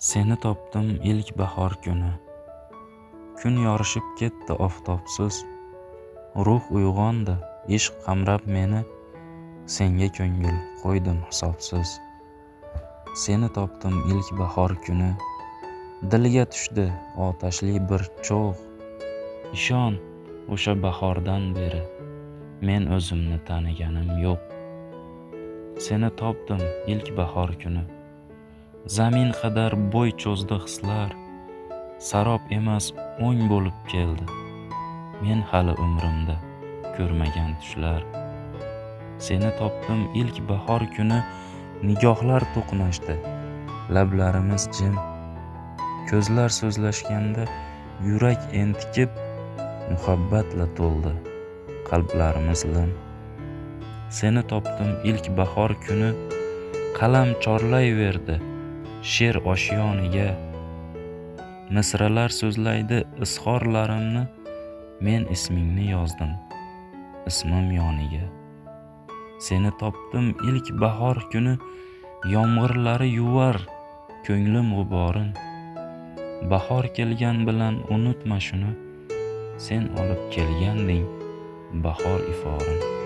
Seni topdim ilk bahor kuni. Kun yorishib ketdi oftobsiz. Ruh uyg'ondi, ishq qamrab meni. Senga ko'ngil qo'ydim hisobsiz. Seni topdim ilk bahor kuni. Dilga tushdi otashli bir cho'g'. Ishon, o'sha bahordan beri men o'zimni taniganim yo'q. Seni topdim ilk bahor kuni. Zamin qadar bo'y cho'zdi hislar. Sarob emas o'ng bo'lib keldi. Men hali umrimda ko'rmagan tushlar. Seni topdim ilk bahor kuni. Nigohlar to'qnashdi, lablarimiz jim. Ko'zlar so'zlashganda yurak entikib, muhabbatla to'ldi qalblarimiz lim. Seni topdim ilk bahor kuni. Qalam chorlayverdi she'r oshyoniga. Misralar so'zlaydi izhorlarimni. Men ismingni yozdim ismim yoniga. Seni topdim ilk bahor kuni. Yomg'irlari yuvar ko'nglim g'uborin. Bahor kelgan bilan unutma shuni. Sen olib kelganding bahor iforin.